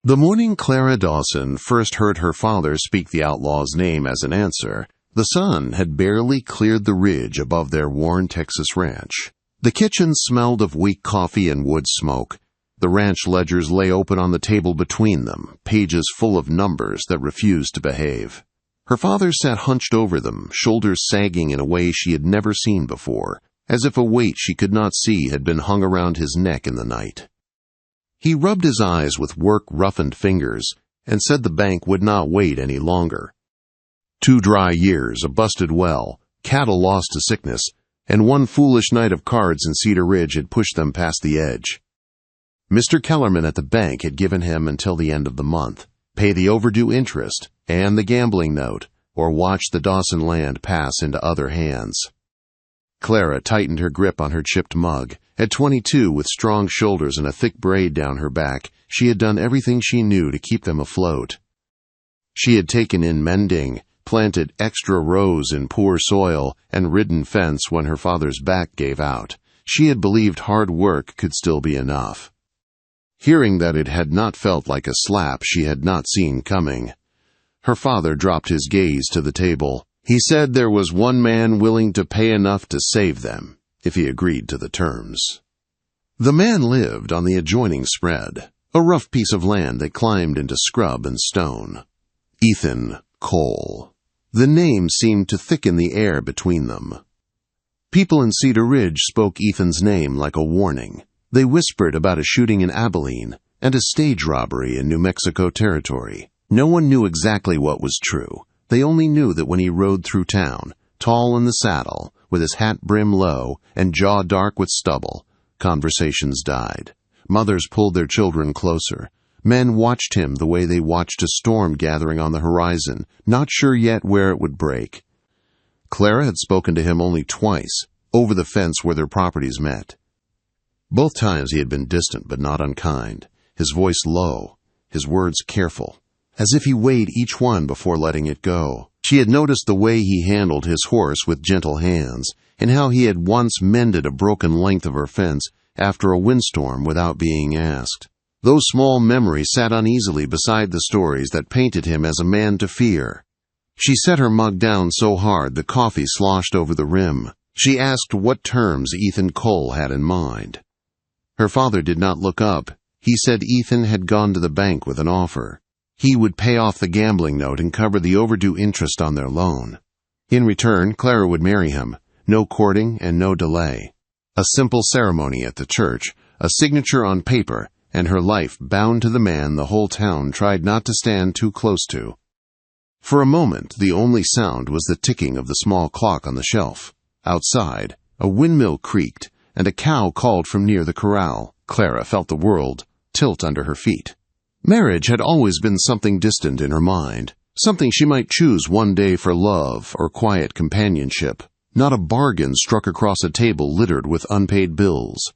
The morning Clara Dawson first heard her father speak the outlaw's name as an answer, the sun had barely cleared the ridge above their Warren, Texas ranch. The kitchen smelled of weak coffee and wood smoke. The ranch ledgers lay open on the table between them, pages full of numbers that refused to behave. Her father sat hunched over them, shoulders sagging in a way she had never seen before, as if a weight she could not see had been hung around his neck in the night. He rubbed his eyes with work-roughened fingers and said the bank would not wait any longer. 2 dry years, a busted well, cattle lost to sickness, and one foolish night of cards in Cedar Ridge had pushed them past the edge. Mr. Kellerman at the bank had given him until the end of the month, pay the overdue interest and the gambling note, or watch the Dawson land pass into other hands. Clara tightened her grip on her chipped mug. At 22, with strong shoulders and a thick braid down her back, she had done everything she knew to keep them afloat. She had taken in mending, planted extra rows in poor soil, and ridden fence when her father's back gave out. She had believed hard work could still be enough. Hearing that it had not felt like a slap she had not seen coming, her father dropped his gaze to the table. He said there was one man willing to pay enough to save them, if he agreed to the terms. The man lived on the adjoining spread, a rough piece of land that climbed into scrub and stone. Ethan Cole. The name seemed to thicken the air between them. People in Cedar Ridge spoke Ethan's name like a warning. They whispered about a shooting in Abilene and a stage robbery in New Mexico territory. No one knew exactly what was true. They only knew that when he rode through town, tall in the saddle, with his hat brim low and jaw dark with stubble, conversations died. Mothers pulled their children closer. Men watched him the way they watched a storm gathering on the horizon, not sure yet where it would break. Clara had spoken to him only twice, over the fence where their properties met. Both times he had been distant but not unkind, his voice low, his words careful, as if he weighed each one before letting it go. She had noticed the way he handled his horse with gentle hands, and how he had once mended a broken length of her fence after a windstorm without being asked. Those small memories sat uneasily beside the stories that painted him as a man to fear. She set her mug down so hard the coffee sloshed over the rim. She asked what terms Ethan Cole had in mind. Her father did not look up. He said Ethan had gone to the bank with an offer. He would pay off the gambling note and cover the overdue interest on their loan. In return, Clara would marry him. No courting and no delay. A simple ceremony at the church, a signature on paper, and her life bound to the man the whole town tried not to stand too close to. For a moment, the only sound was the ticking of the small clock on the shelf. Outside, a windmill creaked, and a cow called from near the corral. Clara felt the world tilt under her feet. Marriage had always been something distant in her mind, something she might choose one day for love or quiet companionship, not a bargain struck across a table littered with unpaid bills.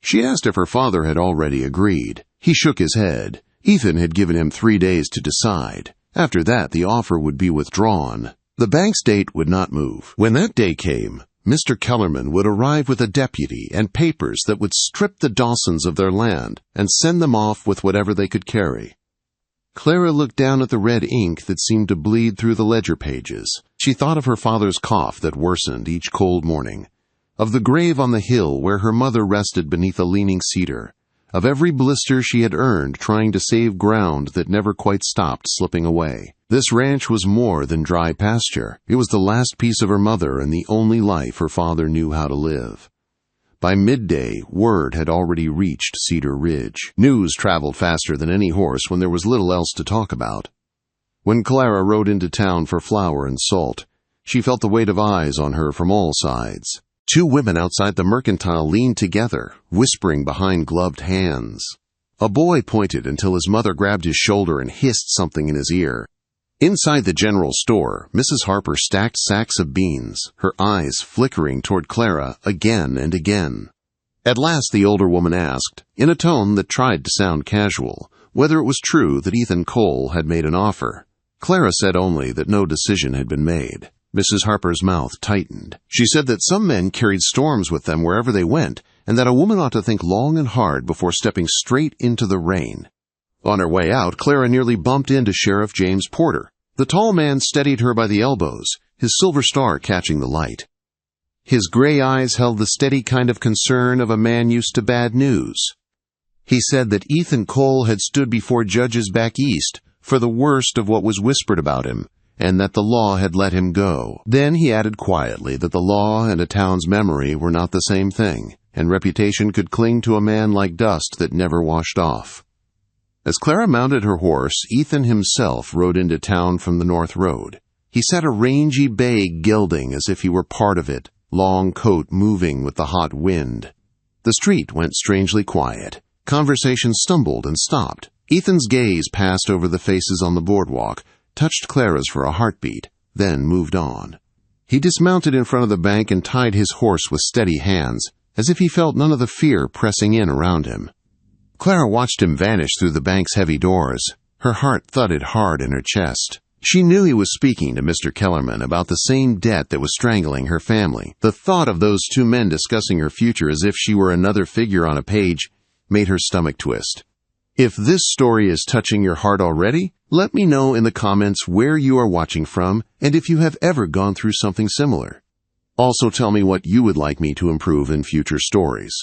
She asked if her father had already agreed. He shook his head. Ethan had given him 3 days to decide. After that, the offer would be withdrawn. The bank's date would not move. When that day came, Mr. Kellerman would arrive with a deputy and papers that would strip the Dawsons of their land and send them off with whatever they could carry. Clara looked down at the red ink that seemed to bleed through the ledger pages. She thought of her father's cough that worsened each cold morning, of the grave on the hill where her mother rested beneath a leaning cedar, of every blister she had earned trying to save ground that never quite stopped slipping away. This ranch was more than dry pasture. It was the last piece of her mother and the only life her father knew how to live. By midday, word had already reached Cedar Ridge. News traveled faster than any horse when there was little else to talk about. When Clara rode into town for flour and salt, she felt the weight of eyes on her from all sides. 2 women outside the mercantile leaned together, whispering behind gloved hands. A boy pointed until his mother grabbed his shoulder and hissed something in his ear. Inside the general store, Mrs. Harper stacked sacks of beans, her eyes flickering toward Clara again and again. At last the older woman asked, in a tone that tried to sound casual, whether it was true that Ethan Cole had made an offer. Clara said only that no decision had been made. Mrs. Harper's mouth tightened. She said that some men carried storms with them wherever they went, and that a woman ought to think long and hard before stepping straight into the rain. On her way out, Clara nearly bumped into Sheriff James Porter. The tall man steadied her by the elbows, his silver star catching the light. His gray eyes held the steady kind of concern of a man used to bad news. He said that Ethan Cole had stood before judges back east for the worst of what was whispered about him, and that the law had let him go. Then he added quietly that the law and a town's memory were not the same thing, and reputation could cling to a man like dust that never washed off. As Clara mounted her horse, Ethan himself rode into town from the North Road. He sat a rangy bay gelding as if he were part of it, long coat moving with the hot wind. The street went strangely quiet. Conversation stumbled and stopped. Ethan's gaze passed over the faces on the boardwalk, touched Clara's for a heartbeat, then moved on. He dismounted in front of the bank and tied his horse with steady hands, as if he felt none of the fear pressing in around him. Clara watched him vanish through the bank's heavy doors. Her heart thudded hard in her chest. She knew he was speaking to Mr. Kellerman about the same debt that was strangling her family. The thought of those two men discussing her future as if she were another figure on a page made her stomach twist. If this story is touching your heart already, let me know in the comments where you are watching from and if you have ever gone through something similar. Also tell me what you would like me to improve in future stories.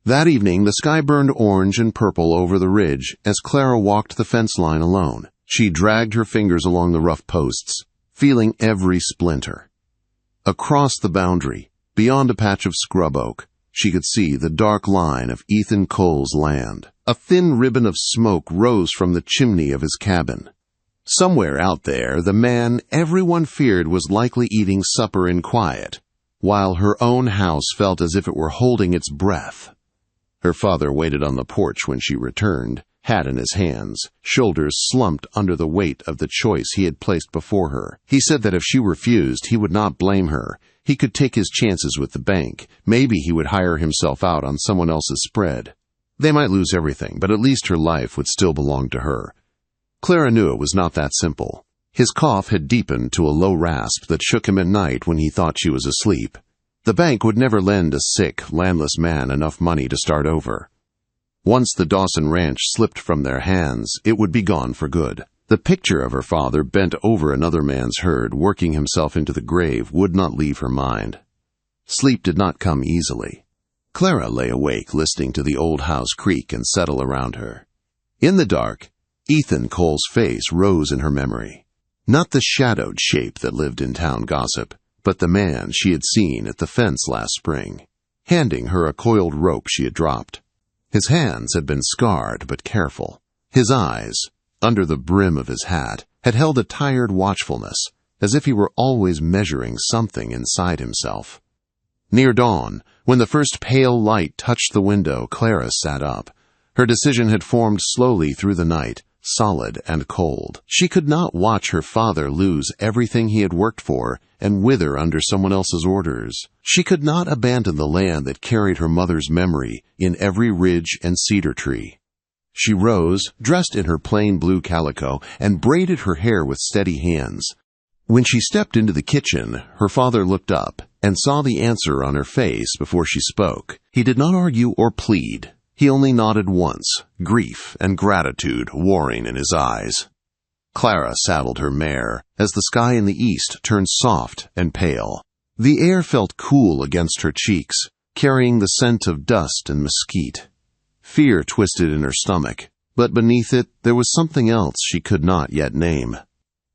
That evening, the sky burned orange and purple over the ridge as Clara walked the fence line alone. She dragged her fingers along the rough posts, feeling every splinter. Across the boundary, beyond a patch of scrub oak, she could see the dark line of Ethan Cole's land. A thin ribbon of smoke rose from the chimney of his cabin. Somewhere out there, the man everyone feared was likely eating supper in quiet, while her own house felt as if it were holding its breath. Her father waited on the porch when she returned, hat in his hands, shoulders slumped under the weight of the choice he had placed before her. He said that if she refused, he would not blame her. He could take his chances with the bank. Maybe he would hire himself out on someone else's spread. They might lose everything, but at least her life would still belong to her. Clara knew it was not that simple. His cough had deepened to a low rasp that shook him at night when he thought she was asleep. The bank would never lend a sick, landless man enough money to start over. Once the Dawson Ranch slipped from their hands, it would be gone for good. The picture of her father bent over another man's herd, working himself into the grave, would not leave her mind. Sleep did not come easily. Clara lay awake, listening to the old house creak and settle around her. In the dark, Ethan Cole's face rose in her memory. Not the shadowed shape that lived in town gossip, but the man she had seen at the fence last spring, handing her a coiled rope she had dropped. His hands had been scarred but careful. His eyes, under the brim of his hat, had held a tired watchfulness, as if he were always measuring something inside himself. Near dawn, when the first pale light touched the window, Clara sat up. Her decision had formed slowly through the night, solid and cold. She could not watch her father lose everything he had worked for and wither under someone else's orders. She could not abandon the land that carried her mother's memory in every ridge and cedar tree. She rose, dressed in her plain blue calico, and braided her hair with steady hands. When she stepped into the kitchen, her father looked up and saw the answer on her face before she spoke. He did not argue or plead. He only nodded once, grief and gratitude warring in his eyes. Clara saddled her mare as the sky in the east turned soft and pale. The air felt cool against her cheeks, carrying the scent of dust and mesquite. Fear twisted in her stomach, but beneath it there was something else she could not yet name.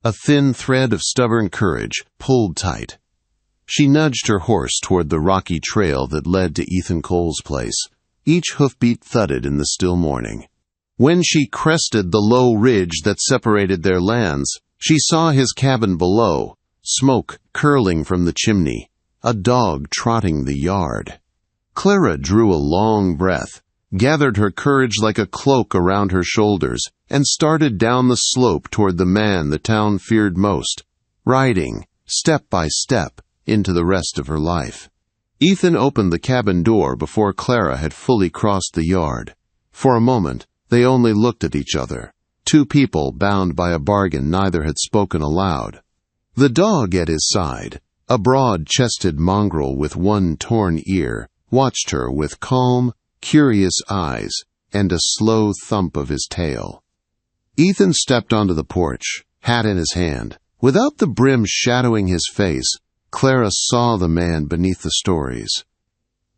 A thin thread of stubborn courage pulled tight. She nudged her horse toward the rocky trail that led to Ethan Cole's place. Each hoofbeat thudded in the still morning. When she crested the low ridge that separated their lands, she saw his cabin below, smoke curling from the chimney, a dog trotting the yard. Clara drew a long breath, gathered her courage like a cloak around her shoulders, and started down the slope toward the man the town feared most, riding, step by step, into the rest of her life. Ethan opened the cabin door before Clara had fully crossed the yard. For a moment, they only looked at each other. Two people bound by a bargain neither had spoken aloud. The dog at his side, a broad-chested mongrel with one torn ear, watched her with calm, curious eyes and a slow thump of his tail. Ethan stepped onto the porch, hat in his hand. Without the brim shadowing his face, Clara saw the man beneath the stories.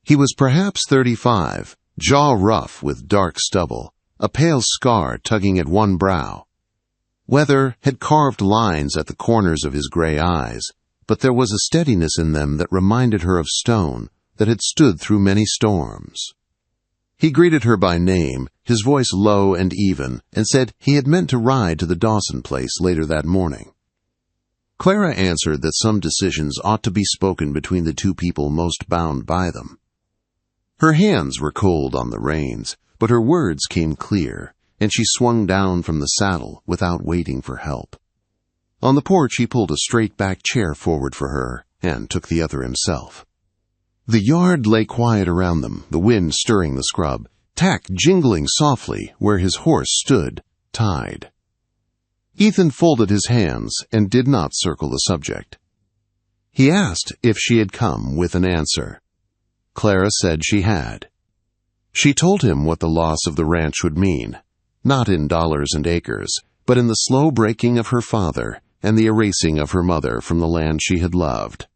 He was perhaps 35, jaw rough with dark stubble, a pale scar tugging at one brow. Weather had carved lines at the corners of his gray eyes, but there was a steadiness in them that reminded her of stone that had stood through many storms. He greeted her by name, his voice low and even, and said he had meant to ride to the Dawson place later that morning. Clara answered that some decisions ought to be spoken between the two people most bound by them. Her hands were cold on the reins, but her words came clear, and she swung down from the saddle without waiting for help. On the porch he pulled a straight-back chair forward for her, and took the other himself. The yard lay quiet around them, the wind stirring the scrub, tack jingling softly where his horse stood, tied. Ethan folded his hands and did not circle the subject. He asked if she had come with an answer. Clara said she had. She told him what the loss of the ranch would mean, not in dollars and acres, but in the slow breaking of her father and the erasing of her mother from the land she had loved.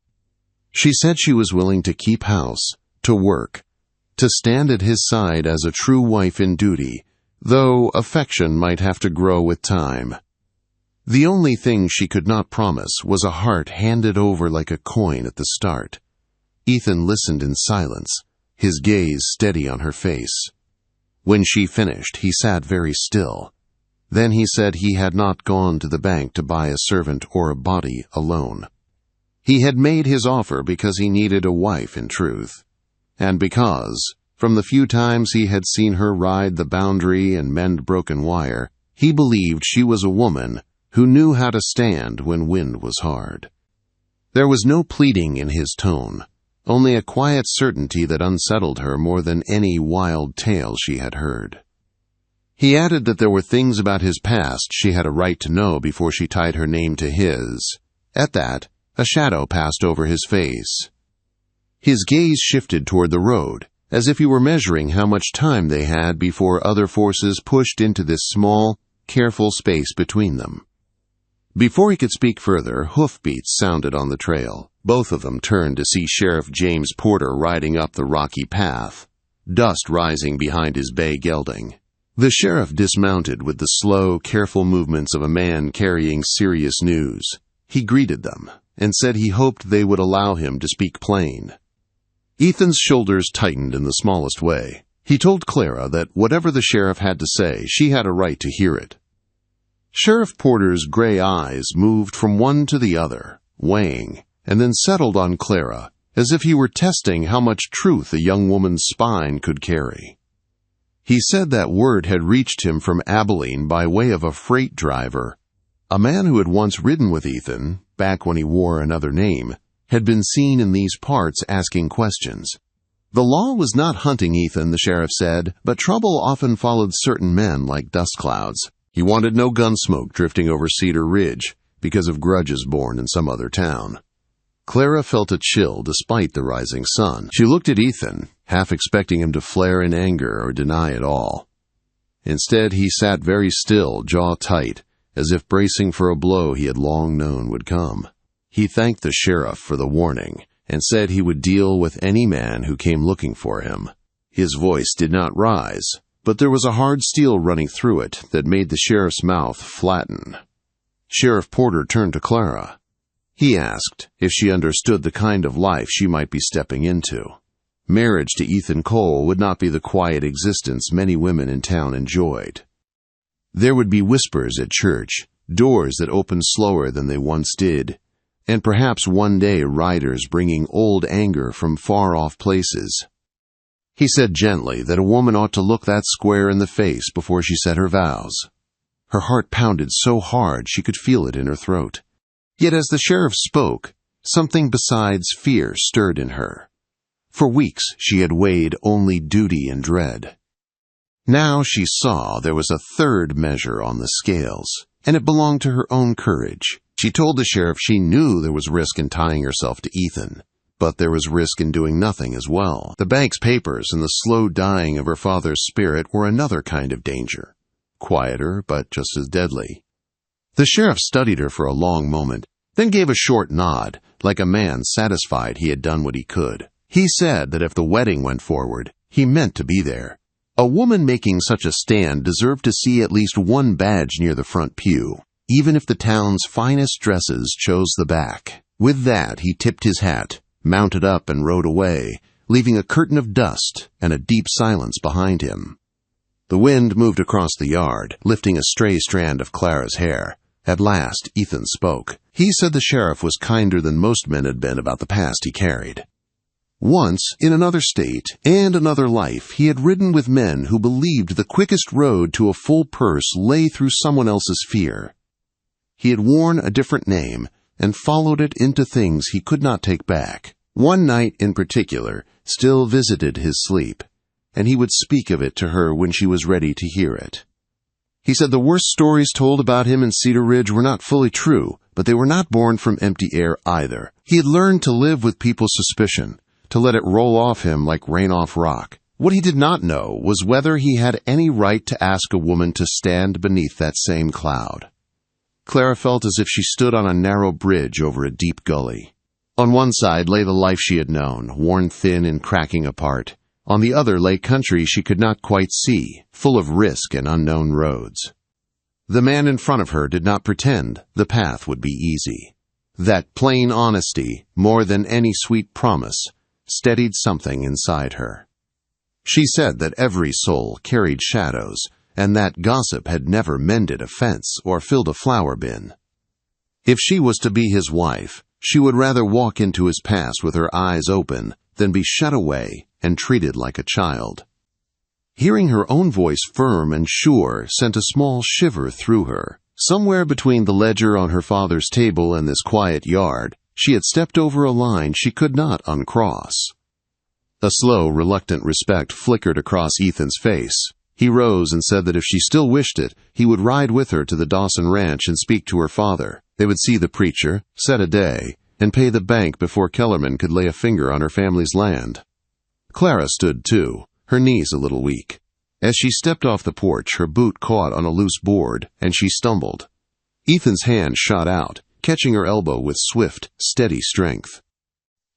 She said she was willing to keep house, to work, to stand at his side as a true wife in duty, though affection might have to grow with time. The only thing she could not promise was a heart handed over like a coin at the start. Ethan listened in silence, his gaze steady on her face. When she finished, he sat very still. Then he said he had not gone to the bank to buy a servant or a body alone. He had made his offer because he needed a wife in truth, and because, from the few times he had seen her ride the boundary and mend broken wire, he believed she was a woman who knew how to stand when wind was hard. There was no pleading in his tone, only a quiet certainty that unsettled her more than any wild tale she had heard. He added that there were things about his past she had a right to know before she tied her name to his. At that, a shadow passed over his face. His gaze shifted toward the road, as if he were measuring how much time they had before other forces pushed into this small, careful space between them. Before he could speak further, hoofbeats sounded on the trail. Both of them turned to see Sheriff James Porter riding up the rocky path, dust rising behind his bay gelding. The sheriff dismounted with the slow, careful movements of a man carrying serious news. He greeted them and said he hoped they would allow him to speak plain. Ethan's shoulders tightened in the smallest way. He told Clara that whatever the sheriff had to say, she had a right to hear it. Sheriff Porter's gray eyes moved from one to the other, weighing, and then settled on Clara, as if he were testing how much truth a young woman's spine could carry. He said that word had reached him from Abilene by way of a freight driver. A man who had once ridden with Ethan, back when he wore another name, had been seen in these parts asking questions. The law was not hunting Ethan, the sheriff said, but trouble often followed certain men like dust clouds. He wanted no gun smoke drifting over Cedar Ridge because of grudges born in some other town. Clara felt a chill despite the rising sun. She looked at Ethan, half expecting him to flare in anger or deny it all. Instead, he sat very still, jaw tight, as if bracing for a blow he had long known would come. He thanked the sheriff for the warning and said he would deal with any man who came looking for him. His voice did not rise, but there was a hard steel running through it that made the sheriff's mouth flatten. Sheriff Porter turned to Clara. He asked if she understood the kind of life she might be stepping into. Marriage to Ethan Cole would not be the quiet existence many women in town enjoyed. There would be whispers at church, doors that opened slower than they once did, and perhaps one day riders bringing old anger from far-off places. He said gently that a woman ought to look that square in the face before she said her vows. Her heart pounded so hard she could feel it in her throat. Yet as the sheriff spoke, something besides fear stirred in her. For weeks she had weighed only duty and dread. Now she saw there was a third measure on the scales, and it belonged to her own courage. She told the sheriff she knew there was risk in tying herself to Ethan, but there was risk in doing nothing as well. The bank's papers and the slow dying of her father's spirit were another kind of danger. quieter but just as deadly. The sheriff studied her for a long moment, then gave a short nod, like a man satisfied he had done what he could. He said that if the wedding went forward, he meant to be there. A woman making such a stand deserved to see at least one badge near the front pew, even if the town's finest dresses chose the back. With that, he tipped his hat, mounted up and rode away, leaving a curtain of dust and a deep silence behind him. The wind moved across the yard, lifting a stray strand of Clara's hair. At last, Ethan spoke. He said the sheriff was kinder than most men had been about the past he carried. Once, in another state and another life, he had ridden with men who believed the quickest road to a full purse lay through someone else's fear. He had worn a different name and followed it into things he could not take back. One night in particular still visited his sleep, and he would speak of it to her when she was ready to hear it. He said the worst stories told about him in Cedar Ridge were not fully true, but they were not born from empty air either. He had learned to live with people's suspicion, to let it roll off him like rain off rock. What he did not know was whether he had any right to ask a woman to stand beneath that same cloud. Clara felt as if she stood on a narrow bridge over a deep gully. On one side lay the life she had known, worn thin and cracking apart. On the other lay country she could not quite see, full of risk and unknown roads. The man in front of her did not pretend the path would be easy. That plain honesty, more than any sweet promise, steadied something inside her. She said that every soul carried shadows, and that gossip had never mended a fence or filled a flower bin. If she was to be his wife, she would rather walk into his past with her eyes open than be shut away and treated like a child. Hearing her own voice firm and sure sent a small shiver through her. Somewhere between the ledger on her father's table and this quiet yard, she had stepped over a line she could not uncross. A slow, reluctant respect flickered across Ethan's face. He rose and said that if she still wished it, he would ride with her to the Dawson Ranch and speak to her father. They would see the preacher, set a day, and pay the bank before Kellerman could lay a finger on her family's land. Clara stood too, her knees a little weak. As she stepped off the porch, her boot caught on a loose board, and she stumbled. Ethan's hand shot out, catching her elbow with swift, steady strength.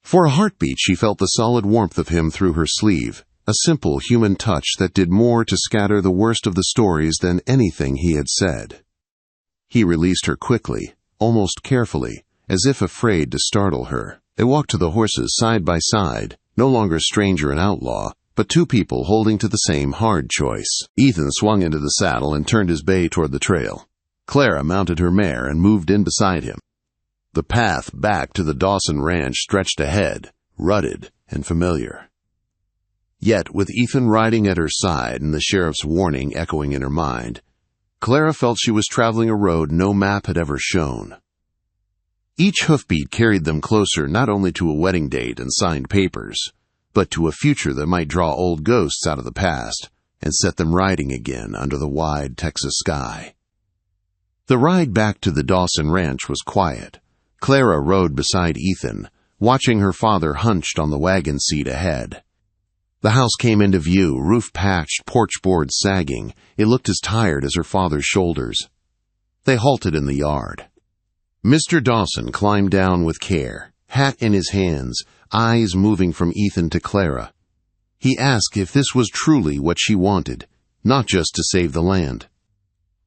For a heartbeat she felt the solid warmth of him through her sleeve, a simple human touch that did more to scatter the worst of the stories than anything he had said. He released her quickly, almost carefully, as if afraid to startle her. They walked to the horses side by side, no longer stranger and outlaw, but two people holding to the same hard choice. Ethan swung into the saddle and turned his bay toward the trail. Clara mounted her mare and moved in beside him. The path back to the Dawson Ranch stretched ahead, rutted and familiar. Yet, with Ethan riding at her side and the sheriff's warning echoing in her mind, Clara felt she was traveling a road no map had ever shown. Each hoofbeat carried them closer not only to a wedding date and signed papers, but to a future that might draw old ghosts out of the past and set them riding again under the wide Texas sky. The ride back to the Dawson Ranch was quiet. Clara rode beside Ethan, watching her father hunched on the wagon seat ahead. The house came into view, roof patched, porch boards sagging. It looked as tired as her father's shoulders. They halted in the yard. Mr. Dawson climbed down with care, hat in his hands, eyes moving from Ethan to Clara. He asked if this was truly what she wanted, not just to save the land.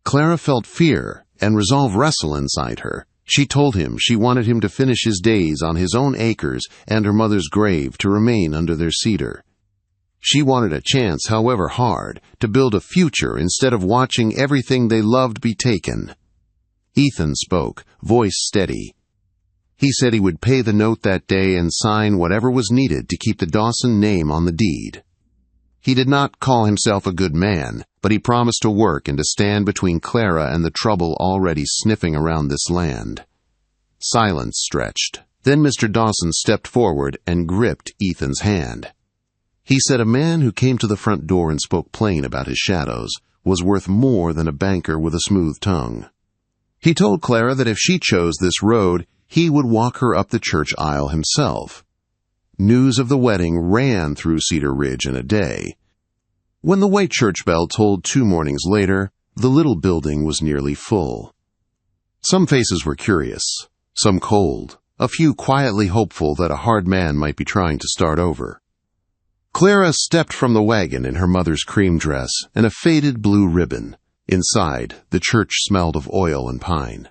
Clara felt fear and resolve wrestle inside her. She told him she wanted him to finish his days on his own acres and her mother's grave to remain under their cedar. She wanted a chance, however hard, to build a future instead of watching everything they loved be taken. Ethan spoke, voice steady. He said he would pay the note that day and sign whatever was needed to keep the Dawson name on the deed. He did not call himself a good man, but he promised to work and to stand between Clara and the trouble already sniffing around this land. Silence stretched. Then Mr. Dawson stepped forward and gripped Ethan's hand. He said a man who came to the front door and spoke plain about his shadows was worth more than a banker with a smooth tongue. He told Clara that if she chose this road, he would walk her up the church aisle himself. News of the wedding ran through Cedar Ridge in a day. When the white church bell tolled 2 mornings later, The little building was nearly full. Some faces were curious, some cold, a few quietly hopeful that a hard man might be trying to start over. Clara stepped from the wagon in her mother's cream dress and a faded blue ribbon. Inside, the church smelled of oil and pine.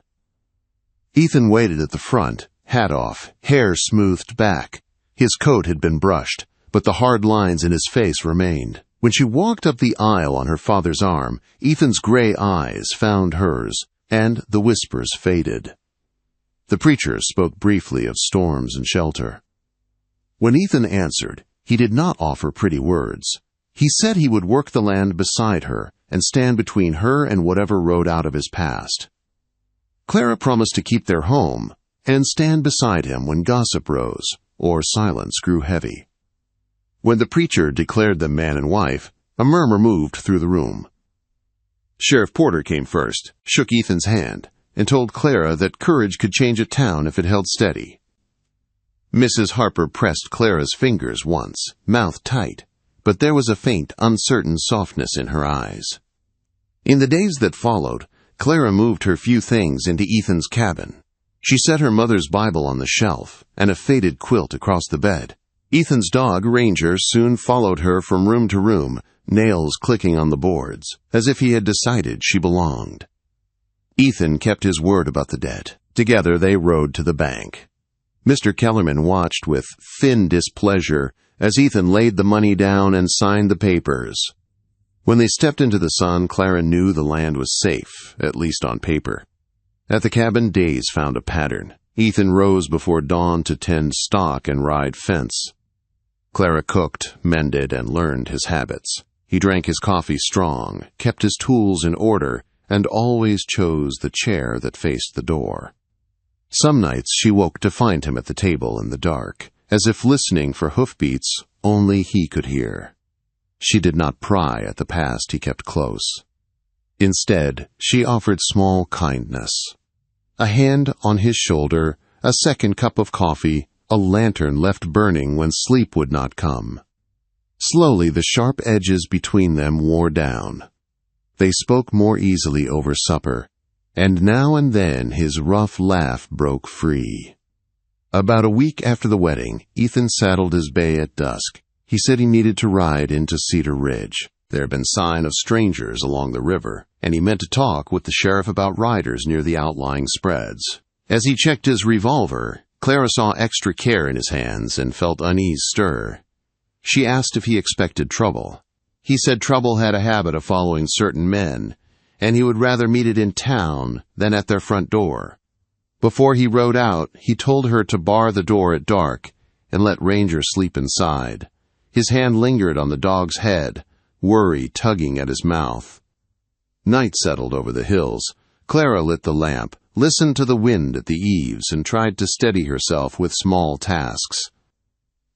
Ethan waited at the front, hat off, hair smoothed back. His coat had been brushed, but the hard lines in his face remained. When she walked up the aisle on her father's arm, Ethan's gray eyes found hers, and the whispers faded. The preacher spoke briefly of storms and shelter. When Ethan answered, he did not offer pretty words. He said he would work the land beside her and stand between her and whatever rode out of his past. Clara promised to keep their home and stand beside him when gossip rose or silence grew heavy. When the preacher declared them man and wife, a murmur moved through the room. Sheriff Porter came first, shook Ethan's hand, and told Clara that courage could change a town if it held steady. Mrs. Harper pressed Clara's fingers once, mouth tight, but there was a faint, uncertain softness in her eyes. In the days that followed, Clara moved her few things into Ethan's cabin. She set her mother's Bible on the shelf and a faded quilt across the bed. Ethan's dog, Ranger, soon followed her from room to room, nails clicking on the boards, as if he had decided she belonged. Ethan kept his word about the debt. Together they rode to the bank. Mr. Kellerman watched with thin displeasure as Ethan laid the money down and signed the papers. When they stepped into the sun, Clara knew the land was safe, at least on paper. At the cabin, days found a pattern. Ethan rose before dawn to tend stock and ride fence. Clara cooked, mended, and learned his habits. He drank his coffee strong, kept his tools in order, and always chose the chair that faced the door. Some nights she woke to find him at the table in the dark, as if listening for hoofbeats only he could hear. She did not pry at the past he kept close. Instead, she offered small kindness. A hand on his shoulder, a second cup of coffee, a lantern left burning when sleep would not come. Slowly the sharp edges between them wore down. They spoke more easily over supper, and now and then his rough laugh broke free. About a week after the wedding, Ethan saddled his bay at dusk. He said he needed to ride into Cedar Ridge. There had been sign of strangers along the river, and he meant to talk with the sheriff about riders near the outlying spreads. As he checked his revolver, Clara saw extra care in his hands and felt unease stir. She asked if he expected trouble. He said trouble had a habit of following certain men, and he would rather meet it in town than at their front door. Before he rode out, he told her to bar the door at dark and let Ranger sleep inside. His hand lingered on the dog's head, worry tugging at his mouth. Night settled over the hills. Clara lit the lamp, listened to the wind at the eaves, and tried to steady herself with small tasks.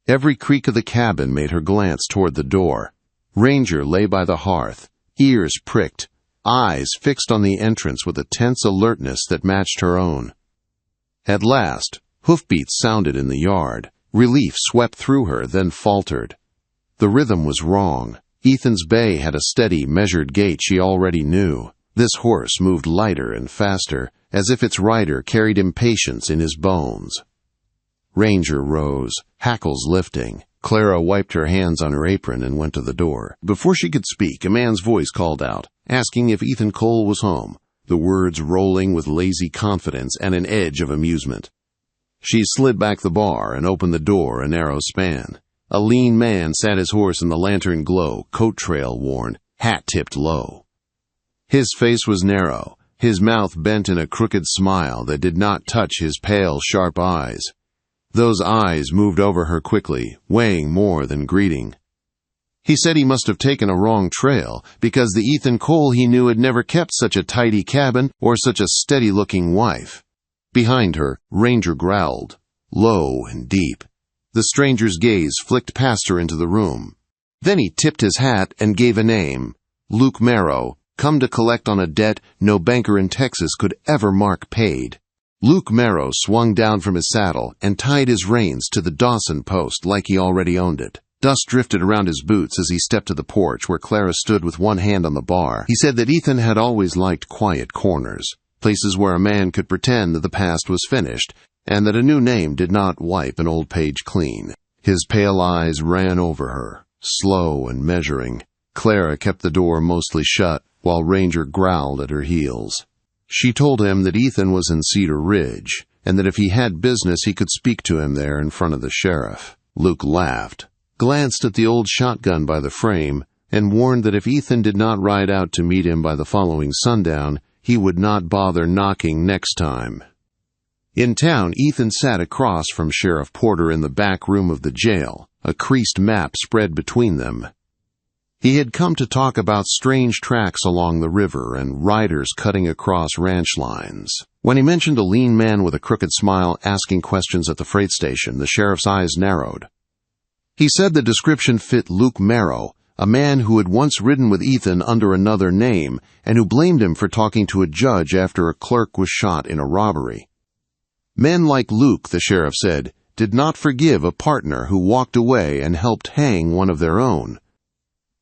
Every creak of the cabin made her glance toward the door. Ranger lay by the hearth, ears pricked, eyes fixed on the entrance with a tense alertness that matched her own. At last, hoofbeats sounded in the yard. Relief swept through her, then faltered. The rhythm was wrong. Ethan's bay had a steady, measured gait she already knew. This horse moved lighter and faster, as if its rider carried impatience in his bones. Ranger rose, hackles lifting. Clara wiped her hands on her apron and went to the door. Before she could speak, a man's voice called out, asking if Ethan Cole was home, the words rolling with lazy confidence and an edge of amusement. She slid back the bar and opened the door a narrow span. A lean man sat his horse in the lantern glow, coat trail worn, hat tipped low. His face was narrow, his mouth bent in a crooked smile that did not touch his pale, sharp eyes. Those eyes moved over her quickly, weighing more than greeting. He said he must have taken a wrong trail, because the Ethan Cole he knew had never kept such a tidy cabin or such a steady-looking wife. Behind her, Ranger growled, low and deep. The stranger's gaze flicked past her into the room. Then he tipped his hat and gave a name, Luke Marrow, come to collect on a debt no banker in Texas could ever mark paid. Luke Marrow swung down from his saddle and tied his reins to the Dawson post like he already owned it. Dust drifted around his boots as he stepped to the porch where Clara stood with one hand on the bar. He said that Ethan had always liked quiet corners, places where a man could pretend that the past was finished, and that a new name did not wipe an old page clean. His pale eyes ran over her, slow and measuring. Clara kept the door mostly shut, while Ranger growled at her heels. She told him that Ethan was in Cedar Ridge, and that if he had business he could speak to him there in front of the sheriff. Luke laughed, glanced at the old shotgun by the frame, and warned that if Ethan did not ride out to meet him by the following sundown, he would not bother knocking next time. In town, Ethan sat across from Sheriff Porter in the back room of the jail, a creased map spread between them. He had come to talk about strange tracks along the river and riders cutting across ranch lines. When he mentioned a lean man with a crooked smile asking questions at the freight station, the sheriff's eyes narrowed. He said the description fit Luke Merrow, a man who had once ridden with Ethan under another name and who blamed him for talking to a judge after a clerk was shot in a robbery. Men like Luke, the sheriff said, did not forgive a partner who walked away and helped hang one of their own.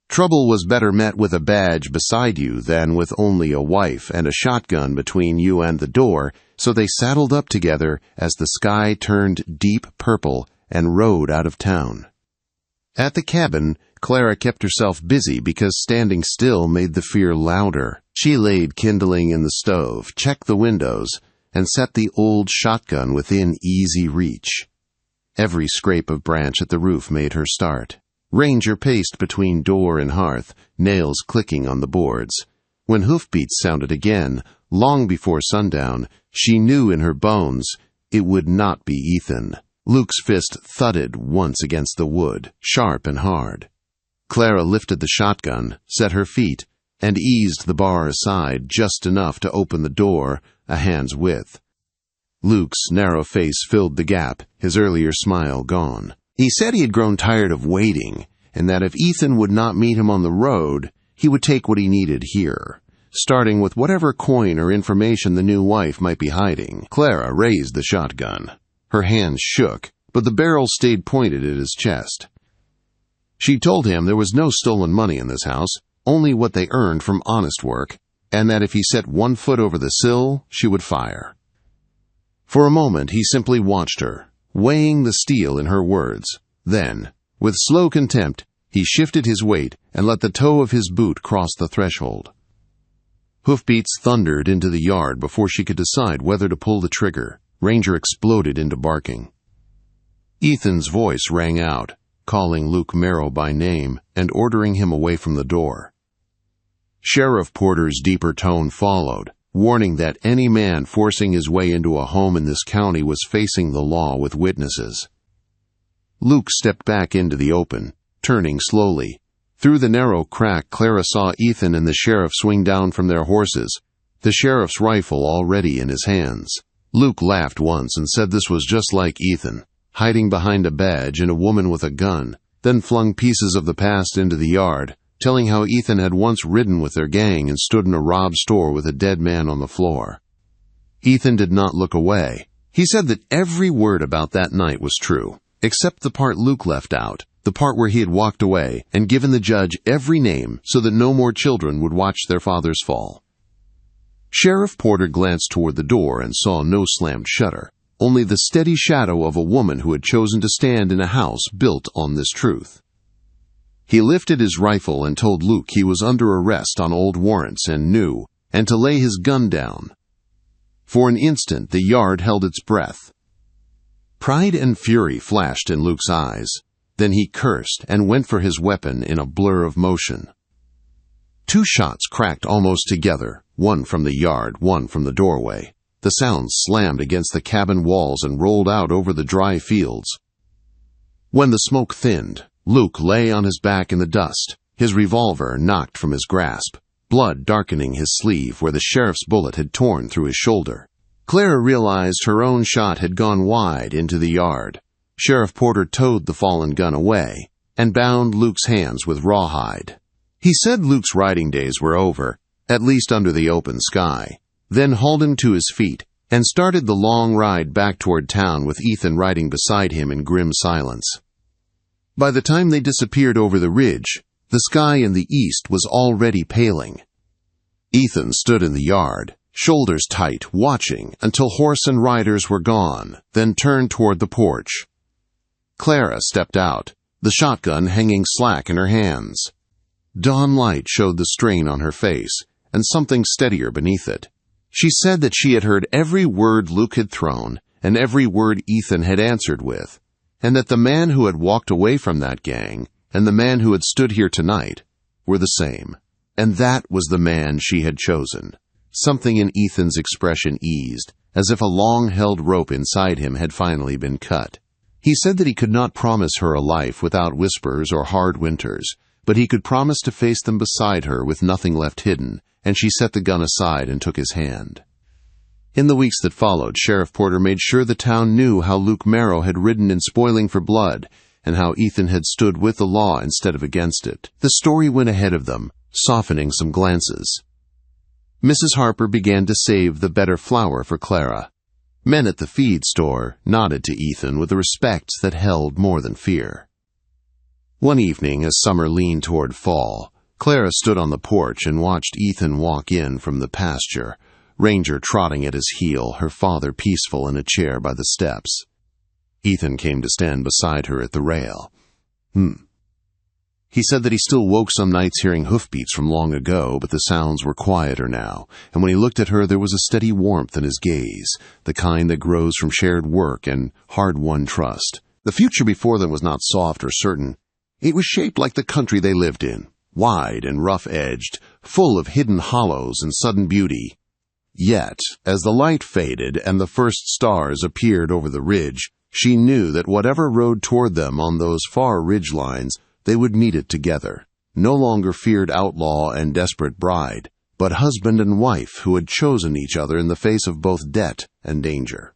Trouble was better met with a badge beside you than with only a wife and a shotgun between you and the door, so they saddled up together as the sky turned deep purple and rode out of town. At the cabin, Clara kept herself busy because standing still made the fear louder. She laid kindling in the stove, checked the windows, and set the old shotgun within easy reach. Every scrape of branch at the roof made her start. Ranger paced between door and hearth, nails clicking on the boards. When hoofbeats sounded again, long before sundown, she knew in her bones it would not be Ethan. Luke's fist thudded once against the wood, sharp and hard. Clara lifted the shotgun, set her feet, and eased the bar aside just enough to open the door a hand's width. Luke's narrow face filled the gap, his earlier smile gone. He said he had grown tired of waiting, and that if Ethan would not meet him on the road, he would take what he needed here, starting with whatever coin or information the new wife might be hiding. Clara raised the shotgun. Her hands shook, but the barrel stayed pointed at his chest. She told him there was no stolen money in this house, only what they earned from honest work, and that if he set 1 foot over the sill, she would fire. For a moment he simply watched her, weighing the steel in her words. Then, with slow contempt, he shifted his weight and let the toe of his boot cross the threshold. Hoofbeats thundered into the yard before she could decide whether to pull the trigger. Ranger exploded into barking. Ethan's voice rang out, calling Luke Merrow by name and ordering him away from the door. Sheriff Porter's deeper tone followed, warning that any man forcing his way into a home in this county was facing the law with witnesses. Luke stepped back into the open, turning slowly. Through the narrow crack, Clara saw Ethan and the sheriff swing down from their horses, the sheriff's rifle already in his hands. Luke laughed once and said this was just like Ethan, hiding behind a badge and a woman with a gun, then flung pieces of the past into the yard, telling how Ethan had once ridden with their gang and stood in a robbed store with a dead man on the floor. Ethan did not look away. He said that every word about that night was true, except the part Luke left out, the part where he had walked away and given the judge every name so that no more children would watch their fathers fall. Sheriff Porter glanced toward the door and saw no slammed shutter, only the steady shadow of a woman who had chosen to stand in a house built on this truth. He lifted his rifle and told Luke he was under arrest on old warrants and knew, and to lay his gun down. For an instant the yard held its breath. Pride and fury flashed in Luke's eyes. Then he cursed and went for his weapon in a blur of motion. 2 shots cracked almost together, one from the yard, one from the doorway. The sound slammed against the cabin walls and rolled out over the dry fields. When the smoke thinned, Luke lay on his back in the dust, his revolver knocked from his grasp, blood darkening his sleeve where the sheriff's bullet had torn through his shoulder. Clara realized her own shot had gone wide into the yard. Sheriff Porter towed the fallen gun away and bound Luke's hands with rawhide. He said Luke's riding days were over, at least under the open sky, then hauled him to his feet and started the long ride back toward town with Ethan riding beside him in grim silence. By the time they disappeared over the ridge, the sky in the east was already paling. Ethan stood in the yard, shoulders tight, watching until horse and riders were gone, then turned toward the porch. Clara stepped out, the shotgun hanging slack in her hands. Dawn light showed the strain on her face, and something steadier beneath it. She said that she had heard every word Luke had thrown, and every word Ethan had answered with, and that the man who had walked away from that gang, and the man who had stood here tonight, were the same. And that was the man she had chosen. Something in Ethan's expression eased, as if a long-held rope inside him had finally been cut. He said that he could not promise her a life without whispers or hard winters, but he could promise to face them beside her with nothing left hidden, and she set the gun aside and took his hand. In the weeks that followed, Sheriff Porter made sure the town knew how Luke Merrow had ridden in Spoiling for Blood, and how Ethan had stood with the law instead of against it. The story went ahead of them, softening some glances. Mrs. Harper began to save the better flour for Clara. Men at the feed store nodded to Ethan with a respect that held more than fear. One evening, as summer leaned toward fall, Clara stood on the porch and watched Ethan walk in from the pasture, Ranger trotting at his heel, her father peaceful in a chair by the steps. Ethan came to stand beside her at the rail. He said that he still woke some nights hearing hoofbeats from long ago, but the sounds were quieter now, and when he looked at her there was a steady warmth in his gaze, the kind that grows from shared work and hard-won trust. The future before them was not soft or certain. It was shaped like the country they lived in, wide and rough-edged, full of hidden hollows and sudden beauty. Yet, as the light faded and the first stars appeared over the ridge, she knew that whatever rode toward them on those far ridge lines, they would meet it together, no longer feared outlaw and desperate bride, but husband and wife who had chosen each other in the face of both debt and danger.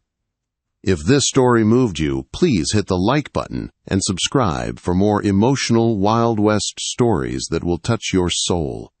If this story moved you, please hit the like button and subscribe for more emotional Wild West stories that will touch your soul.